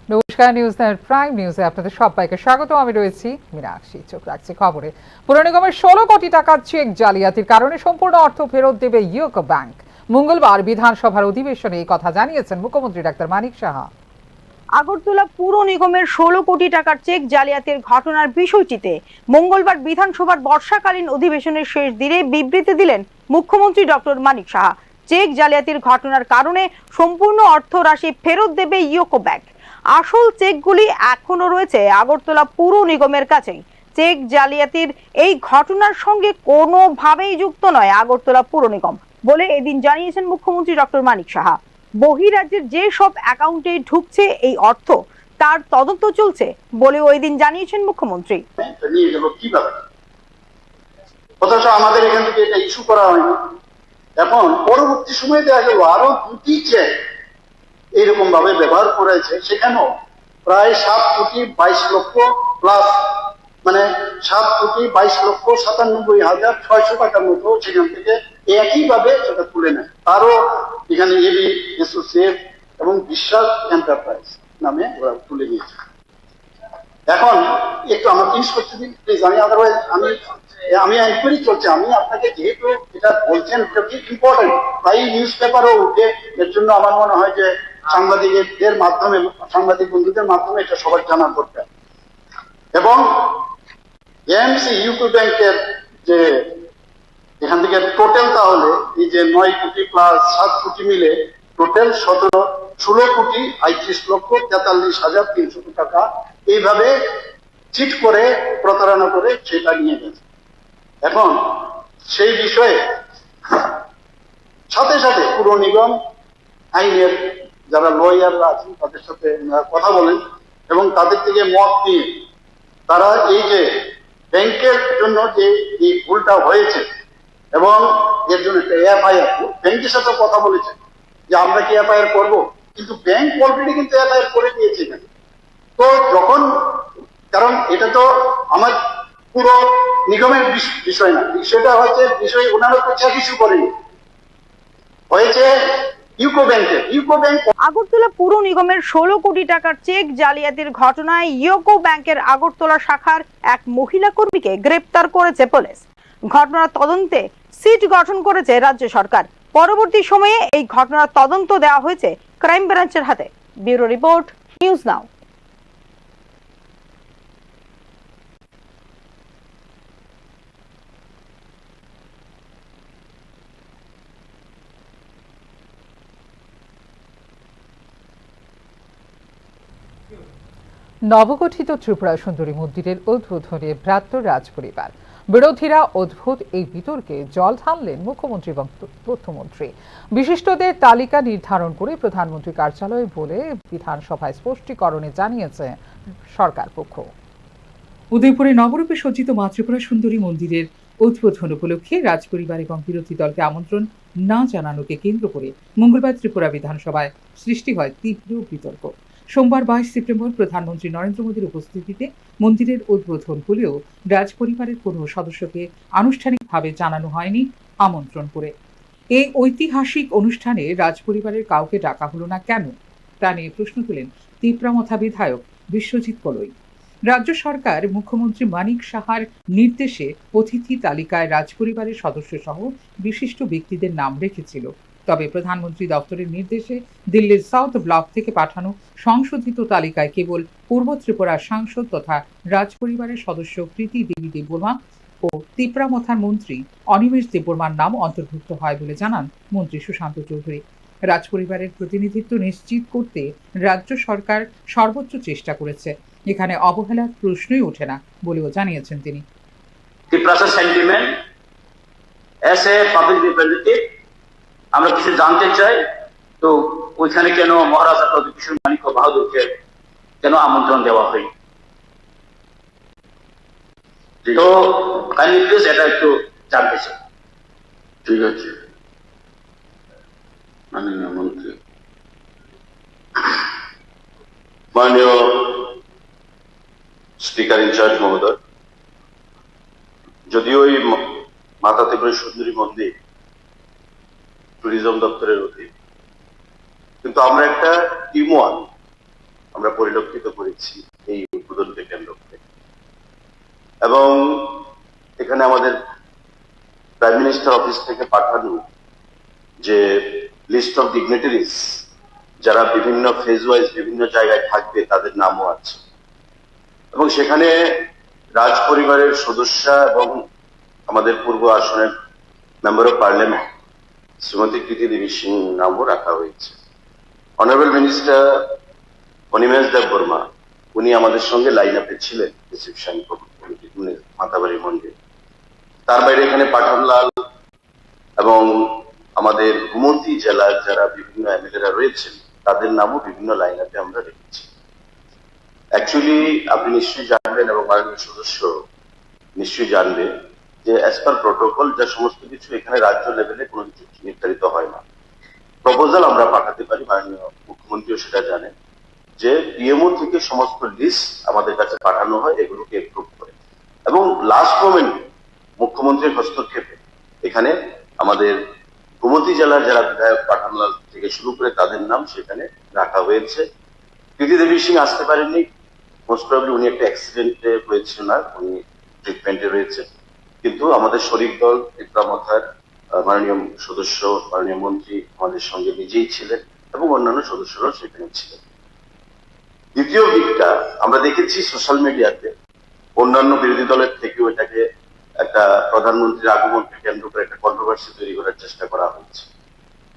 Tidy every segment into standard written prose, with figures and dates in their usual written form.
নমস্কার, news night prime নিউজে আপনাদের সবাইকে স্বাগত। আমি রয়েছি মীনাক্ষী। চোখ রাখছি খবরে। পুর নিগমের 16 কোটি টাকার চেক জালিয়াতির কারণে সম্পূর্ণ অর্থ ফেরত দেবে ইউকো ব্যাংক। মঙ্গলবার বিধানসভার অধিবেশনে এই কথা জানিয়েছেন মুখ্যমন্ত্রী ডাক্তার মানিক সাহা। আগরতলা পুর নিগমের 16 কোটি টাকার চেক জালিয়াতির ঘটনার বিষয়টিতে মঙ্গলবার বিধানসভার বর্ষাকালীন অধিবেশনের শেষ দিনে বিবৃতি দিলেন মুখ্যমন্ত্রী ডক্টর মানিক সাহা। চেক জালিয়াতির ঘটনার কারণে সম্পূর্ণ অর্থ রাশি ফেরত দেবে ইউকো ব্যাংক। আসল চেকগুলি এখনো রয়েছে আগরতলা পুর নিগমের কাছেই। চেক জালিয়াতির এই ঘটনার সঙ্গে কোনোভাবেই যুক্ত নয় আগরতলা পুর নিগম বলে এদিন জানিয়েছেন মুখ্যমন্ত্রী ডক্টর মানিক সাহা। বহিরাজ্যের যে সব অ্যাকাউন্টে ঢুকছে এই অর্থ তার তদন্ত চলছে বলে ওই দিন জানিয়েছেন মুখ্যমন্ত্রী। অথচ আমাদের এখান থেকে এটা ইস্যু করা হয়নি। এখন পরবর্তী সময়ে দেখা গেল আরো দুটি চেক এইরকম ভাবে ব্যবহার করেছে, সেখানেও প্রায় 7,22,00,000 প্লাস, মানে 7,22,97,600 টাকার মতো সেখান থেকে একইভাবে সেটা তুলে নেয়। আরো এখানে এবি অ্যাসোসিয়েট এবং বিশ্বাস এন্টারপ্রাইজ নামে ওরা তুলে নিয়েছে। এখন একটু আমার ফিনিশ করতে দিন প্লিজ, আমি আদারওয়াইজ আমি এনকোয়ারি চলছে। আমি আপনাকে যেহেতু এটা বলছেন ইম্পর্টেন্ট, তাই নিউজ পেপারও উঠে, এর জন্য আমার মনে হয় যে সাংবাদিকদের মাধ্যমে, সাংবাদিক বন্ধুদের মাধ্যমে এটা সবার জানার দরকার। এবং এএমসি ইউকো ব্যাংকের যে এখান থেকে টোটাল, তাহলে এই যে 9 কোটি প্লাস 7 কোটি মিলে টোটাল 16,35,43,43,300 টাকা এইভাবে চিট করে, প্রতারণা করে সেটা নিয়ে গেছে। এখন সেই বিষয়ে সাথে সাথে পুর নিগম আইনের যারা লয়াররা আছেন তাদের সাথে কথা বলেন এবং তাদের থেকে মত নিয়ে তারা এই যে ব্যাংকের জন্য যে এই ভুলটা হয়েছে এবং এর জন্য একটা এফআইআর, ব্যাংকের সাথে কথা বলেছে যে আমরা কি এফআইআর করবো, কিন্তু ব্যাংক অলরেডি কিন্তু এফআইআর করে দিয়েছে এখানে। তো যখন, কারণ এটা তো আমার পুরো নিগমের বিষয় না, বিষয়টা হচ্ছে বিষয় ওনারা তো চেক ইস্যু করেনি, হয়েছে ইউকো ব্যাংকের। ইউকো ব্যাংক আগরতলা পুর নিগমের 16 কোটি টাকার চেক জালিয়াতির ঘটনায় ইউকো ব্যাংকের আগরতলা শাখার এক মহিলা কর্মীকে গ্রেপ্তার করেছে পুলিশ। ঘটনার তদন্তে সিট গঠন করেছে রাজ্য সরকার। পরবর্তী সময়ে এই ঘটনার তদন্ত দেওয়া হয়েছে ক্রাইম ব্রাঞ্চের হাতে। ব্যুরো রিপোর্ট, নিউজ নাও। নবগঠিত ত্রিপুরা সুন্দরী মন্দিরের উদ্বোধনে ব্রাত্য রাজপরিবার। বিরোধীরা অদ্ভুত এই বিতর্কে জল ঢাললেন মুখ্যমন্ত্রী এবং তথ্যমন্ত্রী। বিশিষ্টদের তালিকা নির্ধারণ করে প্রধানমন্ত্রী কার্যালয় বলে বিধানসভায় স্পষ্টীকরণে জানিয়েছে সরকার পক্ষ। উদয়পুরে নবরূপে সজ্জিত মা ত্রিপুরা সুন্দরী মন্দিরের উদ্বোধন উপলক্ষে রাজপরিবার এবং বিরোধী দলকে আমন্ত্রণ না জানানোকে কেন্দ্র করে মঙ্গলবার ত্রিপুরা বিধানসভায় সৃষ্টি হয় তীব্র বিতর্ক। সোমবার 22 সেপ্টেম্বর প্রধানমন্ত্রী নরেন্দ্র মোদীর উপস্থিতিতে মন্দিরের উদ্বোধন হলেও রাজপরিবারের কোনো সদস্যকে আনুষ্ঠানিকভাবে জানানো হয়নি আমন্ত্রণ করে। এই ঐতিহাসিক অনুষ্ঠানে রাজপরিবারের কাউকে ডাকা হলো না কেন, তা নিয়ে প্রশ্ন তুলেন তিপ্রামথা বিধায়ক বিশ্বজিৎ কলই। রাজ্য সরকার মুখ্যমন্ত্রী মানিক সাহার নির্দেশে অতিথি তালিকায় রাজপরিবারের সদস্য সহ বিশিষ্ট ব্যক্তিদের নাম রেখেছিল। তবে প্রধানমন্ত্রী দপ্তরের নির্দেশে দিল্লির সাউথ ব্লক থেকে পাঠানো সংশোধিত তালিকায় কেবল পূর্ব ত্রিপুরার সাংসদ তথা রাজপরিবারের সদস্য প্রীতি দেবী দেববর্মা ও তিপ্রামথার মন্ত্রী অনিমেষ দেববর্মার নাম অন্তর্ভুক্ত হয় বলে জানান মন্ত্রী সুশান্ত চৌধুরী। রাজপরিবারের প্রতিনিধিত্ব নিশ্চিত করতে রাজ্য সরকার সর্বোচ্চ চেষ্টা করেছে, এখানে অবহেলার প্রশ্নই ওঠে না বলেও জানিয়েছেন তিনি। আমরা কিছু জানতে চাই, তো ওইখানে কেন মহারাজা প্রদীপকিশোর মানিক বাহাদুরকে কেন আমন্ত্রণ দেওয়া হয়, তো কাইন্ডলি প্লিজ এটা একটু জানতে চাই। ঠিক আছে মাননীয় মন্ত্রী, মাননীয় স্পিকার ইনচার্জ মহোদয়, যদিও এই মাতা ত্রিপুরা সুন্দরী মন্দির ট্যুরিজম দপ্তরের অধীন, কিন্তু আমরা একটা টিম ওয়ার্ক আমরা পরিলক্ষিত করেছি এই উদ্বোধনকে কেন্দ্র করে। এবং এখানে আমাদের প্রাইম মিনিস্টার অফিস থেকে পাঠানো যে লিস্ট অফ ডিগনিটারিজ যারা বিভিন্ন ফেজ ওয়াইজ বিভিন্ন জায়গায় থাকবে তাদের নামও আছে, এবং সেখানে রাজ পরিবারের সদস্য এবং আমাদের পূর্ব আসনের মেম্বার অফ পার্লামেন্ট শ্রীমতী কৃতি দেবী সিং নামও রাখা হয়েছে। অনারেবল মিনিস্টার অনিমেষ দেব বর্মা উনি আমাদের সঙ্গে লাইন আপে ছিলেন রিসেপশন কমিটি মাতাবাড়ি মন্দির। তার বাইরে এখানে পাঠানলাল এবং আমাদের গুমতি জেলার যারা বিভিন্ন এমএলএরা রয়েছেন তাদের নামও বিভিন্ন লাইন আপে আমরা রেখেছি। অ্যাকচুয়ালি আপনি নিশ্চয়ই জানবেন এবং মাননীয় সদস্য নিশ্চয়ই জানবে যে অ্যাজ পার প্রোটোকল যা সমস্ত কিছু এখানে রাজ্য লেভেলে কোনো কিছু নির্ধারিত হয় না। প্রপোজাল আমরা পাঠাতে পারি, মাননীয় মুখ্যমন্ত্রীও সেটা জানেন, যে পিএমও থেকে সমস্ত লিস্ট আমাদের কাছে পাঠানো হয়, এগুলোকে এপ্রুভ করে, এবং লাস্ট মোমেন্টে মুখ্যমন্ত্রীর হস্তক্ষেপে এখানে আমাদের গুমতি জেলার যারা বিধায়ক পাঠানলাল থেকে শুরু করে তাদের নাম সেখানে রাখা হয়েছে। কৃতি দেবী সিং আসতে পারেননি, মোস্ট প্রবাবলি উনি একটা অ্যাক্সিডেন্টে হয়েছে, না উনি ট্রিটমেন্টে রয়েছে, কিন্তু আমাদের শরিক দল ইকরামতার মাননীয় সদস্য মাননীয় মন্ত্রী আমাদের সঙ্গে নিজেই ছিলেন এবং অন্যান্য সদস্যরাও সেখানে ছিলেন। দ্বিতীয় দিকটা আমরা দেখেছি সোশ্যাল মিডিয়াতে অন্যান্য বিরোধী দলের থেকেও এটাকে একটা প্রধানমন্ত্রীর আগমনকে কেন্দ্র করে একটা কন্ট্রোভার্সি তৈরি করার চেষ্টা করা হয়েছে।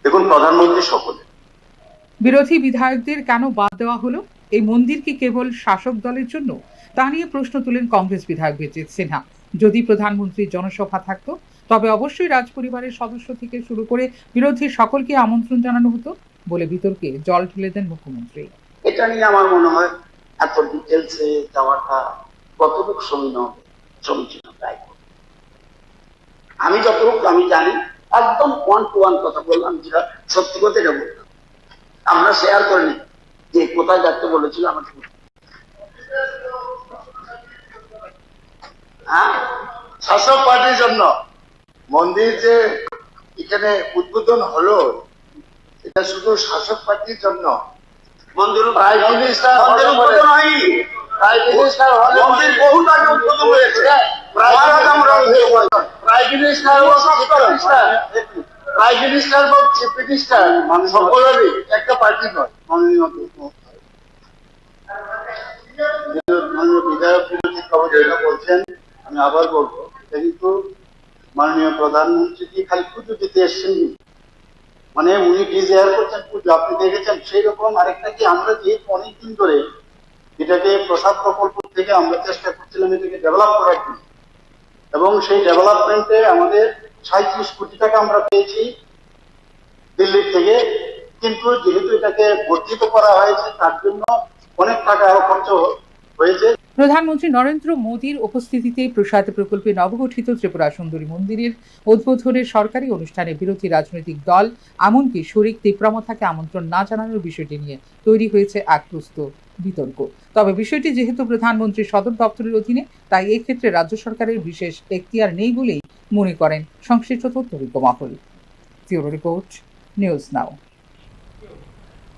দেখুন, প্রধানমন্ত্রী সকলে বিরোধী বিধায়কদের কেন বাদ দেওয়া হলো? এই মন্দির কি কেবল শাসক দলের জন্য? তা নিয়ে প্রশ্ন তুলেন কংগ্রেস বিধায়ক বিজিত সিনহা। যদি প্রধানমন্ত্রীর জনসভা থাকতো তবে অবশ্যই রাজ পরিবারের সদস্য থেকে শুরু করে বিরোধী সকলকে আমন্ত্রণ জানানো হতো বলে বিতর্কে জল ঢেলে দেন মুখ্যমন্ত্রী। এটা নিয়ে আমার মনে হয় এত ডিটেলসে যাওয়াটা কতটুকু সমীচীন তাই। আমি যতটুকু আমি জানি একদম 1 to 1 কথা বললাম, যেটা সত্যি কথা এটা বললাম। আমরা শেয়ার করিনি যে কোথায় যাচ্ছে বলেছিল আমাকে। হ্যাঁ, শাসক পার্টির জন্য মন্দির যে এখানে উদ্বোধন হলো এটা শুধু শাসক পার্টির জন্য। মন্দির প্রাইম মিনিস্টার উদ্বোধন হয়নি, প্রাইম মিনিস্টার মন্দির বহুত আগে উদ্বোধন হয়েছে। প্রাইম মিনিস্টার এবং চিফ মিনিস্টার সকলেরই একটা পার্টি নয়। মাননীয় বিধায়ক যেটা বলছেন আমি আবার বলবো, এটা কিন্তু মাননীয় প্রধানমন্ত্রী কি খালি পুজো দিতে এসছেন, মানে উনি ডিজায়ার করছেন পুজো, আপনি দেখেছেন সেই রকম আরেকটা কি আমরা যে অনেকদিন ধরে এটাকে প্রসাদ প্রকল্প থেকে আমরা চেষ্টা করছিলাম এটাকে ডেভেলপ করার জন্য, এবং সেই ডেভেলপমেন্টে আমাদের 37 কোটি টাকা আমরা পেয়েছি দিল্লি থেকে, কিন্তু যেহেতু এটাকে বর্ধিত করা হয়েছে তার জন্য অনেক টাকা আরো খরচ হয়েছে। প্রধানমন্ত্রী নরেন্দ্র মোদীর উপস্থিতিতে প্রসাদ প্রকল্পে নবগঠিত ত্রিপুরা সুন্দরী মন্দিরের উদ্বোধনের সরকারি অনুষ্ঠানে বিরোধী রাজনৈতিক দল এমনকি শরিক তীব্রমথাকে আমন্ত্রণ না জানানোর বিষয়টি নিয়ে তৈরি হয়েছে এক প্রস্তুত বিতর্ক। তবে বিষয়টি যেহেতু প্রধানমন্ত্রীর সদর দপ্তরের অধীনে, তাই এক্ষেত্রে রাজ্য সরকারের বিশেষ এখতিয়ার নেই বলেই মনে করেন সংশ্লিষ্ট তথ্যবিজ্ঞ মহল। ব্যুরো রিপোর্ট, নিউজ নাও।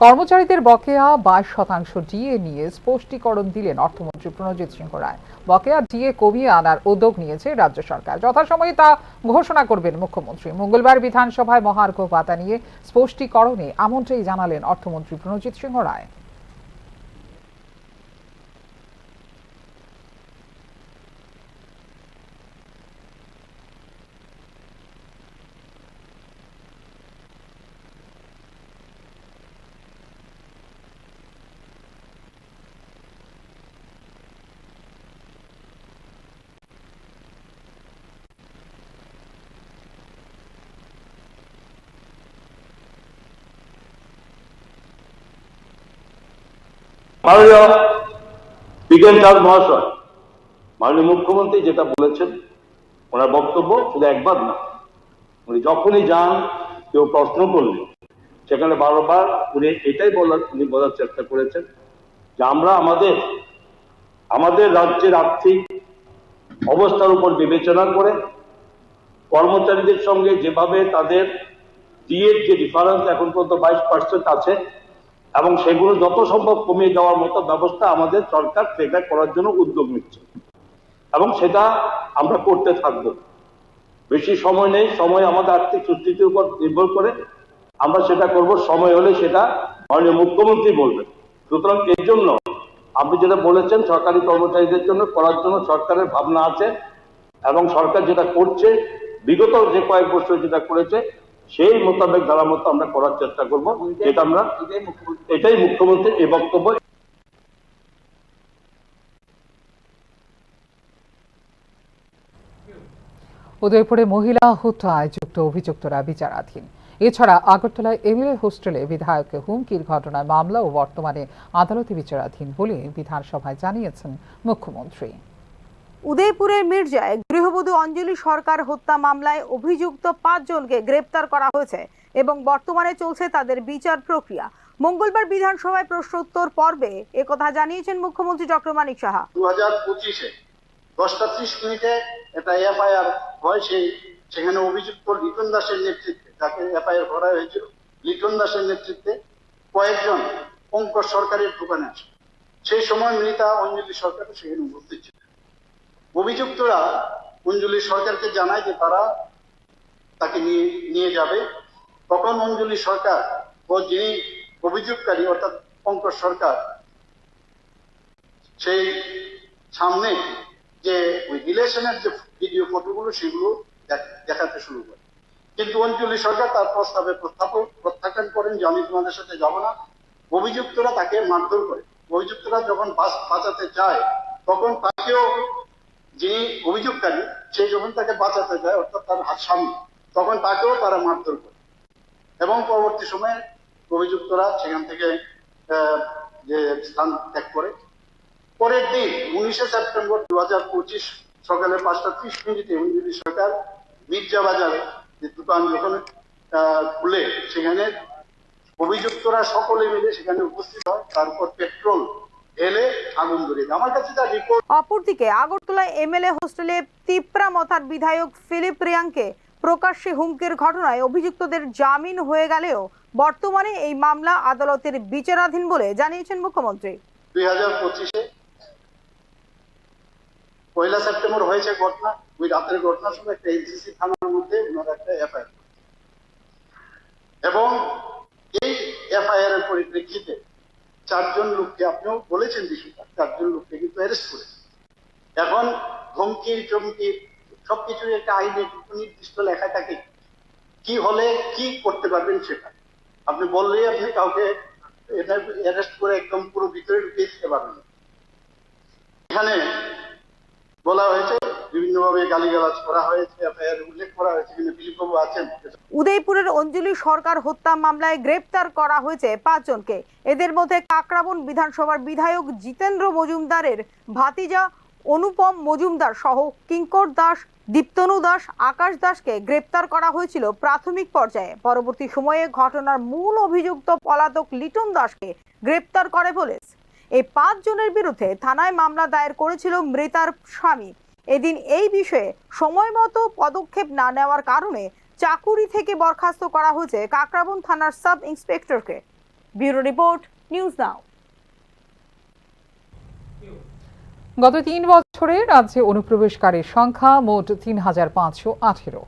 কর্মচারীদের বকেয়া 22% ডিএ নিয়ে স্পষ্টীকরণ দিলেন অর্থমন্ত্রী প্রণজিৎ সিংহ রায়। বকেয়া ডিএ কমিয়ে আনার উদ্যোগ নিয়েছে রাজ্য সরকার, যথাসময়ে তা ঘোষণা করবেন মুখ্যমন্ত্রী। মঙ্গলবার বিধানসভায় মহার্ঘ ভাতা নিয়ে স্পষ্টীকরণে এমনটাই জানালেন অর্থমন্ত্রী প্রণজিৎ সিংহ রায়। মাননীয় বিজ্ঞান চাঁদ মহাশয়, মাননীয় মুখ্যমন্ত্রী যেটা বলেছেন, ওনার বক্তব্য শুধু একবার না, উনি যখনই যান কেউ প্রশ্ন করলে সেখানে বারবার উনি এটাই বলার চেষ্টা করেছেন যে আমরা আমাদের রাজ্যের আর্থিক অবস্থার উপর বিবেচনা করে কর্মচারীদের সঙ্গে যেভাবে তাদের ডিএর যে ডিফারেন্স এখন পর্যন্ত 22% আছে, এবং সেগুলো যত সম্ভব কমিয়ে দেওয়ার মতো ব্যবস্থা আমাদের সরকার সেটা করার জন্য উদ্যোগ নিচ্ছে এবং সেটা আমরা করতে থাকব। বেশি সময় নেই, সময় আমাদের আর্থিক সুস্থিতির উপর নির্ভর করে, আমরা সেটা করব, সময় হলে সেটা মাননীয় মুখ্যমন্ত্রী বলবেন। সুতরাং এর জন্য আপনি যেটা বলেছেন সরকারি কর্মচারীদের জন্য করার জন্য সরকারের ভাবনা আছে এবং সরকার যেটা করছে বিগত যে কয়েক বছর যেটা করেছে সেই মোতাবেক ধারা মতো আমরা করার চেষ্টা করব। যেটা আমরা এটাই মুখ্যমন্ত্রীর এই বক্তব্য। উদয়পুরে মহিলা হত্যায় যুক্ত অভিযুক্তরা বিচারাধীন। এছাড়া আগরতলায় এমএলএ হোস্টেলে বিধায়ককে হুমকির ঘটনায় মামলা ও বর্তমানে আদালতে বিচারাধীন বলে বিধানসভায় জানিয়েছেন মুখ্যমন্ত্রী। উদয়পুরের মির্জায় গৃহবধূ অঞ্জলি সরকার হত্যা মামলায় অভিযুক্ত 5 জনকে গ্রেপ্তার করা হয়েছে এবং বর্তমানে চলছে তাদের বিচার প্রক্রিয়া। মঙ্গলবার বিধানসভায় প্রশ্নোত্তর পর্বে একথা জানিয়েছেন মুখ্যমন্ত্রী ডক্টর মানিক সাহা। 2025-এ 10:30 এটা এফআইআর হয়, সেখানে অভিযুক্ত লিটন দাসের নেতৃত্বে, যাকে এফআইআর করা হয়েছিল, লিটন দাসের নেতৃত্বে কয়েকজন পঙ্কজ সরকারের দোকানে আসে। সেই সময় মৃতা অঞ্জলি সরকার সেখানে উপস্থিত ছিল। অভিযুক্তরা অঞ্জলি সরকারকে জানায় যে তারা তাকে নিয়ে যাবে। তখন অঞ্জলি সরকার ও যিনি অভিযোগকারী অর্থাৎ পঙ্কজ সরকার সেই সামনে যে ওই রিলেশনের যে ভিডিও ফটোগুলো সেগুলো দেখাতে শুরু করে, কিন্তু অঞ্জলি সরকার তার প্রস্তাবে প্রত্যাখ্যান করেন যে আমি তোমাদের সাথে যাব না। অভিযুক্তরা তাকে মারধর করে। অভিযুক্তরা যখন বাঁচাতে চায় তখন তাকেও, যিনি অভিযোগকারী সে যখন তাকে বাঁচাতে যায় অর্থাৎ তার স্বামী, তখন তাকেও তারা মারধর করে এবং পরবর্তী সময়ে অভিযুক্তরা সেখান থেকে যে স্থান ত্যাগ করে। পরের দিন 19শে সেপ্টেম্বর 2025 সকালে 5:30 অঞ্জলি সরকার মির্জা বাজারে যে দোকান যখন খুলে সেখানে অভিযুক্তরা সকলে মিলে সেখানে উপস্থিত হয়, তারপর পেট্রোল ঢেলে আগুন ধরিয়ে দেয়। আমার কাছে তার রিপোর্ট। অপরদিকে আগরতলায় এমএলএ হোস্টেলে তিপ্রামথার বিধায়ক ফিলিপ রিয়াংকে প্রকাশ্যে হুমকির ঘটনায় অভিযুক্তদের জামিন হয়ে গেলেও বর্তমানে এই মামলা আদালতের বিচারাধীন বলে জানিয়েছেন মুখ্যমন্ত্রী। 2025-এ 1 সেপ্টেম্বর হয়েছে ঘটনা। ওই রাতের ঘটনার সময় একটা এনসিসি থানার মধ্যে ওনারা একটা এফআইআর, এবং এই এফআইআর এর পরিপ্রেক্ষিতে 4 জন লোককে, আপনিও বলেছেন বিষয়টা, 4 জন লোককে কিন্তু অ্যারেস্ট করেছে। এখন ধমকি চমকি সবকিছুর একটা আইনে নির্দিষ্ট লেখা থাকে কি হলে কি করতে পারবেন সেটা আপনি বললেই আপনি কাউকে এটা অ্যারেস্ট করে একদম পুরো ভিতরে ঢুকিয়ে দিতে পারবেন। এখানে বলা হয়েছে বিভিন্নভাবে গালিগালাজ করা হয়েছে, এফআইআর উল্লেখ করা হয়েছে, কিন্তু দিলীপবাবু আছেন। উদয়পুরের অঞ্জলি সরকার হত্যা মামলায় গ্রেপ্তার করা হয়েছে 5 জনকে। এদের মধ্যে কাকরাবন বিধানসভার বিধায়ক জিতেন্দ্র মজুমদারের ভাতিজা অনুপম মজুমদার সহ কিঙ্কর দাস, দীপ্তনু দাস, আকাশ দাসকে গ্রেপ্তার করা হয়েছিল প্রাথমিক পর্যায়ে। পরবর্তী সময়ে ঘটনার মূল অভিযুক্ত পলাতক লিটন দাসকে গ্রেপ্তার করে পুলিশ। এই 5 জনের বিরুদ্ধে থানায় মামলা দায়ের করেছিল মৃতার স্বামী। এদিন এই বিষয়ে সময় মতো পদক্ষেপ না নেওয়ার কারণে চাকুরি থেকে বরখাস্ত করা হয়েছে কাকরাবন থানার সাব ইন্সপেক্টরকে। Bureau report, news now. গত 3 বছরে রাজ্যে অনুপ্রবেশকারীর সংখ্যা মোট 3518।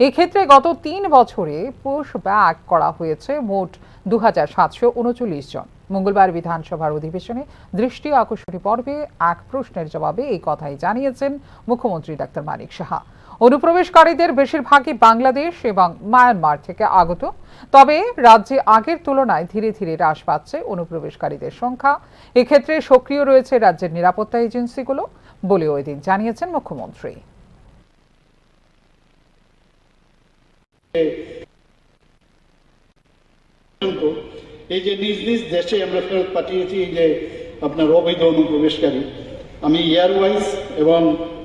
এক্ষেত্রে গত 3 বছরে পুশ ব্যাক করা হয়েছে মোট 2739 জন। মঙ্গলবার বিধানসভার অধিবেশনে দৃষ্টি আকর্ষণী পর্বে এক প্রশ্নের জবাবে এই কথাই জানিয়েছেন মুখ্যমন্ত্রী ডাক্তার মানিক সাহা। অনুপ্রবেশকারীদের বেশিরভাগই বাংলাদেশ এবং মায়ানমার থেকে আগত, তবে রাজ্যে আগের তুলনায় ধীরে ধীরে হ্রাস পাচ্ছে অনুপ্রবেশকারীদের সংখ্যা। এক্ষেত্রে সক্রিয় রয়েছে রাজ্যের নিরাপত্তা এজেন্সিগুলো বলেও এদিন জানিয়েছেন মুখ্যমন্ত্রী। এই যে নিজ নিজ দেশে আমরা ফেরত পাঠিয়েছি এই যে আপনার অবৈধ অনুপ্রবেশকারী, আমি ইয়ারওয়াইজ এবং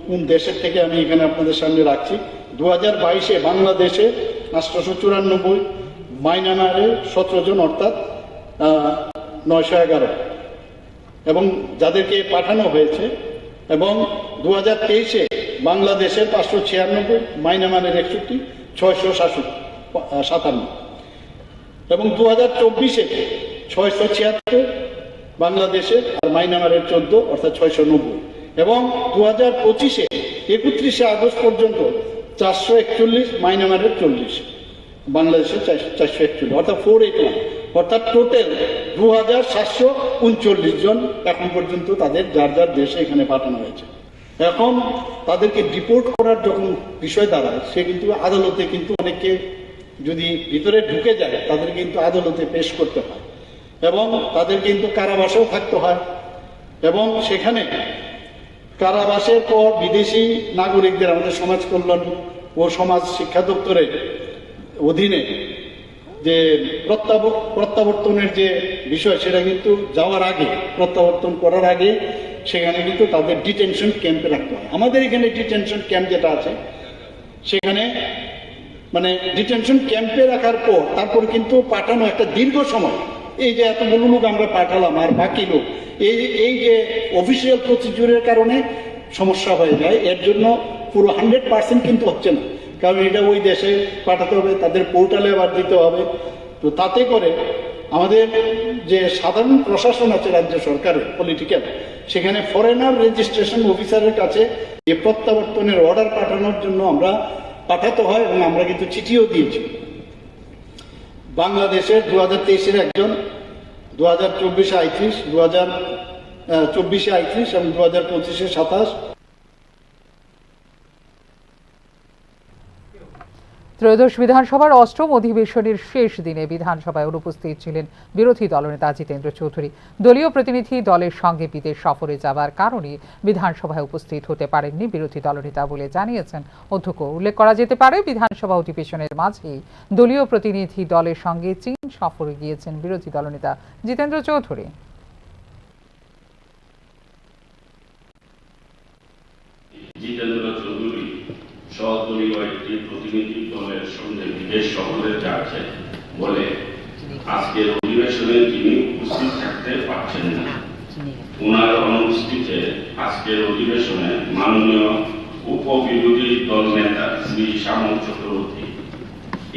কোন দেশের থেকে আমি এখানে আপনাদের সামনে রাখছি। 2022-এ বাংলাদেশে 894, মায়ানমারে 17 জন, অর্থাৎ 911, এবং যাদেরকে পাঠানো হয়েছে। এবং 2023-এ বাংলাদেশের 596, মায়ানমারের 61, 657, এবং 2024-এ 676, বাংলাদেশে আর মায়ানমারের 14 অর্থাৎ 690, এবং 2025-এ 31শে আগস্ট পর্যন্ত 441, মায়ানমারের 40, বাংলাদেশের 441, অর্থাৎ 481, অর্থাৎ টোটাল 2739 জন এখন পর্যন্ত তাদের যার যার দেশে এখানে পাঠানো হয়েছে। এখন তাদেরকে ডিপোর্ট করার যখন বিষয় দাঁড়ায়, সে কিন্তু আদালতে কিন্তু অনেকে যদি ভিতরে ঢুকে যায় তাদের কিন্তু আদালতে পেশ করতে হয় এবং তাদের কিন্তু কারাবাসেও থাকতে হয়, এবং সেখানে কারাবাসের পর বিদেশি নাগরিকদের আমাদের সমাজ কল্যাণ ও সমাজ শিক্ষা দপ্তরের অধীনে যে প্রত্যাবর্তনের যে বিষয়, সেটা কিন্তু যাওয়ার আগে, প্রত্যাবর্তন করার আগে সেখানে কিন্তু তাদের ডিটেনশন ক্যাম্পে রাখতে হয়। আমাদের এখানে ডিটেনশন ক্যাম্প যেটা আছে, সেখানে মানে ডিটেনশন ক্যাম্পে রাখার পর তারপর কিন্তু পাঠানো একটা দীর্ঘ সময়, এই যে এতগুলো লোক আমরা পাঠালাম আর বাকি লোক এই যে অফিসিয়াল প্রসিডিউরের কারণে সমস্যা হয়ে যায়। এর জন্য পুরো 100% কিন্তু হচ্ছে না, কারণ এটা ওই দেশে পাঠাতে হবে, তাদের পোর্টালে আবার দিতে হবে। তো তাতে করে আমাদের যে সাধারণ প্রশাসন আছে রাজ্য সরকারের পলিটিক্যাল, সেখানে ফরেনার রেজিস্ট্রেশন অফিসারের কাছে যে প্রত্যাবর্তনের অর্ডার পাঠানোর জন্য আমরা পাঠাতে হয়, এবং আমরা কিন্তু চিঠিও দিয়েছি। বাংলাদেশের 2023-এর একজন, 2024-এ 38, 2024-এ 38 এবং 2025-এ 27। ত্রয়োদশ বিধানসভার অষ্টম অধিবেশনের শেষ দিনে বিধানসভায় অনুপস্থিত ছিলেন বিরোধী দলনেতা জিতেন্দ্র চৌধুরী। দলীয় প্রতিনিধি দলের সঙ্গে বিদেশ সফরে যাওয়ার কারণে বিধানসভায় উপস্থিত হতে পারেননি বিরোধী দলনেতা বলে জানিয়েছেন অধ্যক্ষ। উল্লেখ করা যেতে পারে, বিধানসভা অধিবেশনের মাঝেই দলীয় প্রতিনিধি দলের সঙ্গে চীন সফরে গিয়েছেন বিরোধী দলনেতা জিতেন্দ্র চৌধুরী। সহদলীয় একটি প্রতিনিধি দলের সঙ্গে বিদেশ সফরে যাচ্ছে বলে আজকের অধিবেশনে তিনি উপস্থিত থাকতে পারছেন না। ওনার অনুপস্থিতিতে আজকের অধিবেশনে মাননীয় উপবিরোধী দল নেতা শ্রী শ্যামল চক্রবর্তী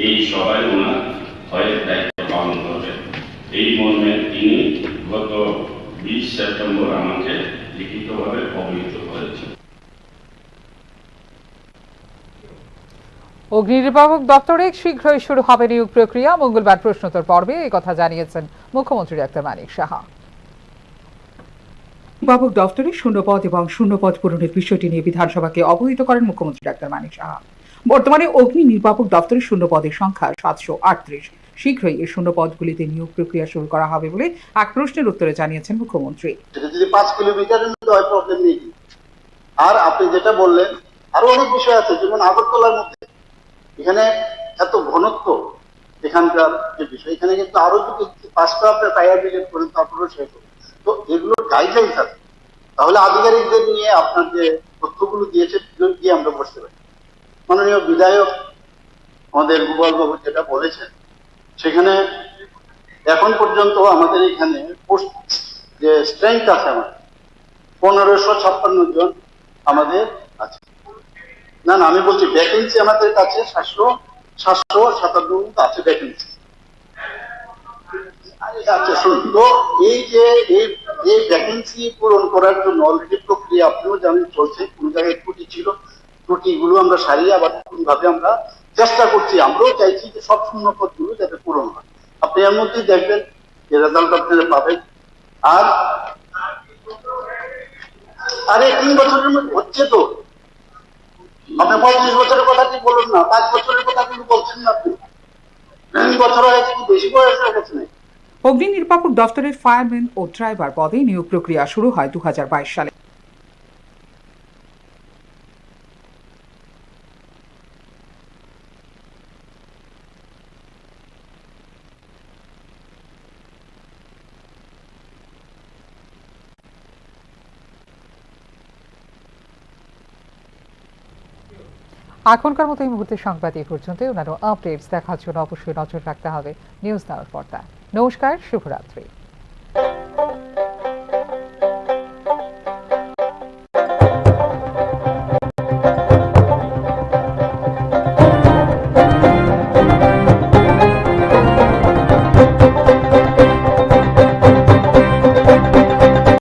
এই সভায় ওনার হয়ের দায়িত্ব পালন করবেন। এই মর্মে তিনি গত 20 সেপ্টেম্বর আমাকে লিখিতভাবে অবহিত করেছেন। অগ্নি নির্বাপক দপ্তরে শীঘ্রই শুরু হবে নিয়োগ প্রক্রিয়া। মঙ্গলবার প্রশ্নোত্তর পর্বে এই কথা জানিয়েছেন মুখ্যমন্ত্রী ডাক্তার মানিক সাহা। নির্বাপক দপ্তরে শূন্যপদ এবং শূন্যপদ পূরণের বিষয়টি নিয়ে বিধানসভাকে অবহিত করেন মুখ্যমন্ত্রী ডাক্তার মানিক সাহা। বর্তমানে অগ্নি নির্বাপক দপ্তরের শূন্যপদের সংখ্যা 738। শীঘ্রই এই শূন্যপদগুলিতে নিয়োগ প্রক্রিয়া শুরু করা হবে বলে এক প্রশ্নের উত্তরে জানিয়েছেন মুখ্যমন্ত্রী। সেটা যদি 5 কিলোমিটারের মধ্যে হয়, প্রবলেম নেই। আর আপনি যেটা বললেন, আরো অনেক বিষয় আছে, যেমন আগরতলার মধ্যে এখানে এত ঘনত্ব, এখানকার যে বিষয়, এখানে কিন্তু আরো যদি 5টা আপনার ফায়ার ব্রিগেড করেন তারপরেও শেষ হবে। তো এগুলোর গাইডলাইন্স আছে, তাহলে আধিকারিকদের নিয়ে আপনার যে তথ্যগুলো দিয়েছে দিয়ে আমরা বসতে পারি। মাননীয় বিধায়ক আমাদের গোপাল বাবু যেটা বলেছেন, সেখানে এখন পর্যন্ত আমাদের এখানে পোস্ট যে স্ট্রেংথ আছে আমাদের 1556 জন আমাদের আছে। না আমি বলছি ভ্যাকেন্সি আমাদের কাছে 757 আছে ভ্যাকেন্সি। আচ্ছা শুনুন, তো এই যে এই ভ্যাকেন্সি পূরণ করার জন্য অলরেডি প্রক্রিয়া আপনিও জানেন চলছে। কোন জায়গায় ত্রুটি ছিল, ত্রুটিগুলো আমরা সারিয়ে আবার নতুনভাবে আমরা চেষ্টা করছি। আমরাও চাইছি যে সব শূন্যপদগুলো যাতে পূরণ হয়। আপনি এর মধ্যেই দেখবেন যে রেজাল্ট আপনারা পাবেন। আর এই 3 বছরের মধ্যে হচ্ছে তো, আপনি 35 বছরের কথা কি বলুন না, 5 বছরের কথা কিন্তু বলছেন না। আপনি 3 বছর হয়েছে, কি বেশি বয়স হয়ে গেছে না? অগ্নি নির্বাপক দপ্তরের ফায়ারম্যান ও ড্রাইভার পদে নিয়োগ প্রক্রিয়া শুরু হয় 2022 সালে। এখনকার মতো এই মুহূর্তে সংবাদ এই পর্যন্ত। অন্যান্য আপডেটস দেখার জন্য অবশ্যই নজর রাখতে হবে নিউজ নাওর পর্দায়। নমস্কার, শুভরাত্রি।